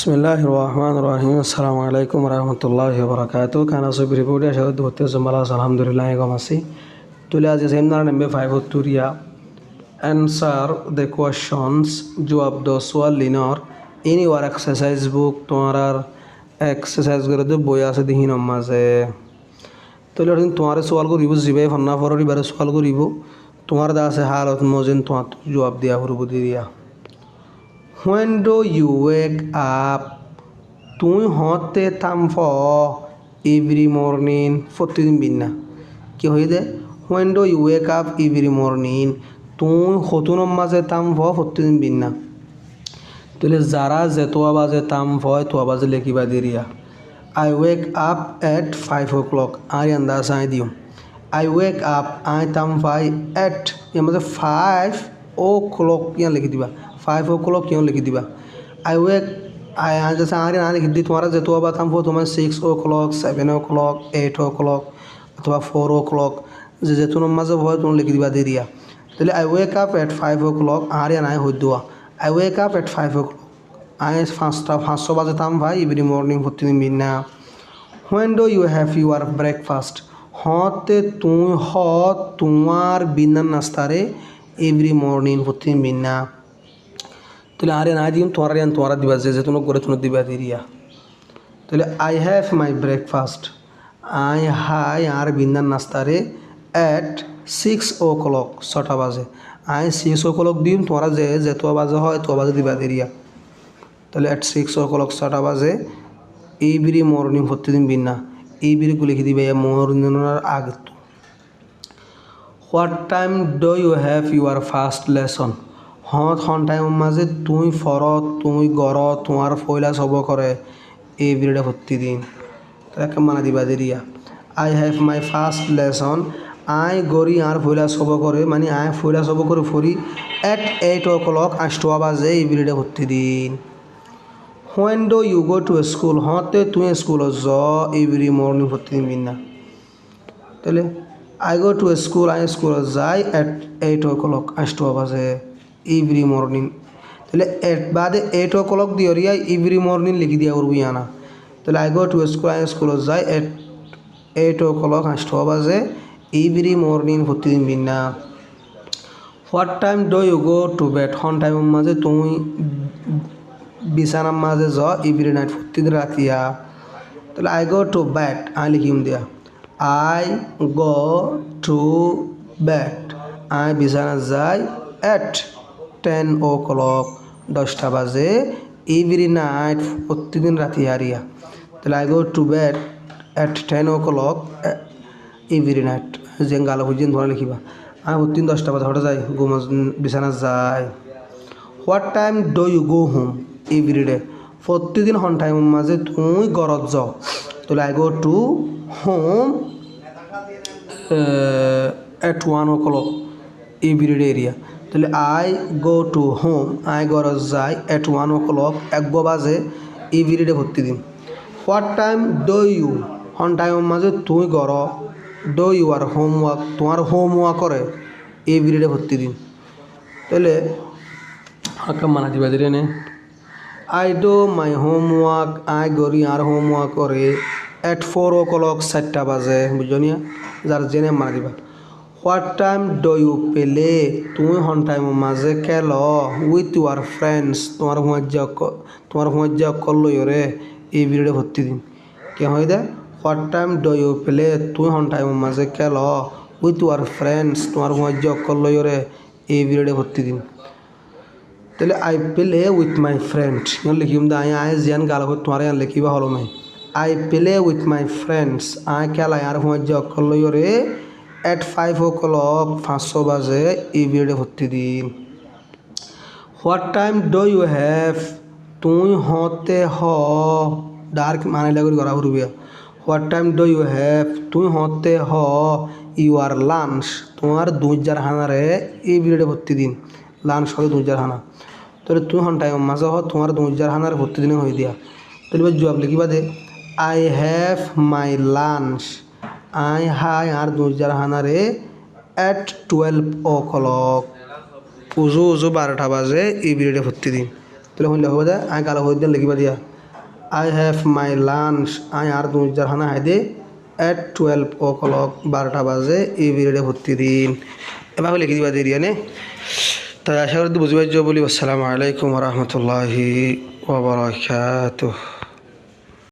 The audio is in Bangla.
বিসমিল্লাহির রহমানির রহিম। আসসালামু আলাইকুম রহমতুল্লাহি ওবরাকাতুহু। কানা সবির রিপোর্টে আশাদ হতে জমালা আলহামদুলিল্লাহ গমাসি তুলে আজ seminar number 5 তুরিয়া answer the questions জবাব দো সওয়াল লিনর ইন ইউর এক্সারসাইজ বুক তোমার এক্সারসাইজ করে দে বই আছে দিহিন মাঝে তুলে তোমার সওয়াল করিব জিবে ফন্না ফররি বারে সওয়াল করিব তোমার দা আছে হালত মজিন তোমার জবাব দিয়া হরব দিয়া When do you wake up? তুই হতে থামফ every morning প্রতিদিন বিনা কি হই দে When do you wake up every morning? তুই হতুন মাঝে থামফ প্রতিদিন বিনা তাহলে যারা যেতোয়া বাজে থামফ তোয়া বাজে লেখিবা দিরিয়া I wake up at 5 o'clock আর আন্দাজ আই দিও I wake up আই থামফাই at এর মধ্যে 5 o'clock ইয়া লিখি দিবা 5 o'clock क्यों लिख दिबा आई वेक आई जैसे आरे ना लिख दी तुम्हारा जो बात हम तुम्हें 6 o'clock 7 o'clock 8 o'clock अथवा 4 o'clock जे तुम मजे हो तुम लिख दिबा दे दिया तो आई वेक अप एट 5 o'clock आरे ना हो दुआ आई वेक अप एट 5 o'clock आई 5 बजे तम भाई एवरी मॉर्निंग होती बिना when do you have your breakfast होते तुम हो तुम्हार बिना नाश्ता रे एवरी मॉर्निंग होती बिना তাহলে আরে না দিম তোমারা দিবা যে তুমি করে তুমি দিবা দিরিয়া তাহলে আই হ্যাভ মাই ব্রেকফাস্ট আই হাই আর বিন্দার নাস্তারে এট 6 o'clock 6টা বাজে আই 6 o'clock দিম তোমরা যে তো বাজে হয় তো বাজে দিবা দিরিয়া তাহলে এট 6 o'clock 6টা বাজে এভরি মর্নিং প্রতিদিন বিনা এভরি গুলো লিখে দিবে মর্নিংের আগে what time do you have your first lesson হন টাইম মাঝে তুই ফর তুই গর তোমার ফয়লা সব করে এভরিডে প্রতিদিন তাকে মানা দিবা দিরিয়া I have my first lesson আই গরি আর ফয়লা সব করে মানে আই ফয়লা সব করে ফরি এট 8 o'clock 8টা বাজে এভরিডে প্রতিদিন when do you go to school হতে তুই স্কুল য এভরি মর্নিং প্রতিদিন বিনা তাহলে আই গো টু স্কুল আই স্কুল যাই এট 8 o'clock 8টা বাজে एवरी मॉर्निंग তাহলে बाद 8 o'clock দিওরিয়া এভরি মর্নিং লিখি দিয়া করবি আনা তাহলে আই গো টু স্কুল যাই এট 8 o'clock 8টা বাজে এভরি মর্নিং প্রতিদিন বিনা what time do you go to bed হন টাইম মাঝে তুমি বিছানার মাঝে য এভরি নাইট প্রতিদিন রাতিয়া তাহলে I go to bed I লিখিম দিয়া I go to bed I বিছানা যাই এট 10 o'clock 10টা বাজে এভরি নাইট প্রতিদিন রাতে হারিয়া তাহলে I go to bed at 10 o'clock every night যে গালো বুঝিন ধরে লিখিবা আমি প্রতিদিন 10টা বাজে হঠাৎ যাই ঘুম বিছানা যাই what time do you go home every day প্রতিদিন হন টাইম মাঝে তুই ঘরত যাও তাহলে I go to home at 1 o'clock every day এরিয়া তাহলে আই গো টু হোম আই ঘরত যাই এট 1 o'clock 1 বাজে এভরিডে প্রতিদিন হোয়াট টাইম ডু ইউ হন টাইম মাঝে তুই ঘর ডু ইউর হোমওয়ার্ক তোমার হোমওয়ার্ক করে এভরিডে প্রতিদিন তাহলে আঁকা মানা দিবা দিলে নে I do my homework I গরি আর হোমওয়ার্ক করে এট 4 o'clock 7টা বাজে বুঝলিয়া যার জেনে মানা দিবা what time do you play তুমি হন টাইম মাঝে খেল উইথ ইউর ফ্রেন্ডস তোমার হুঁজা করলো রে এই ভিডিওটা প্রতিদিন কে হয় দে what time do you play তুমি হন টাইম মাঝে খেল উইথ ইউর ফ্রেন্ডস তোমার হুঁজা করলো রে এই ভিডিওটা প্রতিদিন তাহলে I play with my friend লিখিম দা আই জিয়ান গাল তোমার লিখিবা হলো my I play with my friends আই খেলাই আর হুঁজা করলো রে এট 5 o'clock 5 বাজে এভরিডে প্রতিদিন what time do you have তুই হতে হ ডার্ক মানে লাগি করা ফুরবিয়া what time do you have তুই হতে হ ইউর লাঞ্চ তোমার 2000 হানারে এভরিডে প্রতিদিন লাঞ্চ হবে 2000 হানা তাহলে তুই হন টাইম মাঝে হ তোমার 2000 হানারে প্রতিদিন হয়ে দিয়া তাহলে জবাব লিখিবা দে আই হ্যাভ মাই লাঞ্চ আই হাই আর 2000 হানারে এট 12 o'clock উজু 12টা বাজে এভরিডে প্রতিদিন তাহলে হইলে হয়ে যায় আই গালো হয়ে দিন লিখিবা দিয়া আই হ্যাভ মাই লাঞ্চ আই আর তুমি যার হানা হাই দে at 12 o'clock 12টা বাজে এই পিরিয়ডে প্রতিদিন এভাবে লিখে দিবা দিয়ে নে তাই আশা করি বুঝতে পারছো বলি আসসালামু আলাইকুম রহমতুল্লাহি ওয়া বারাকাতুহু।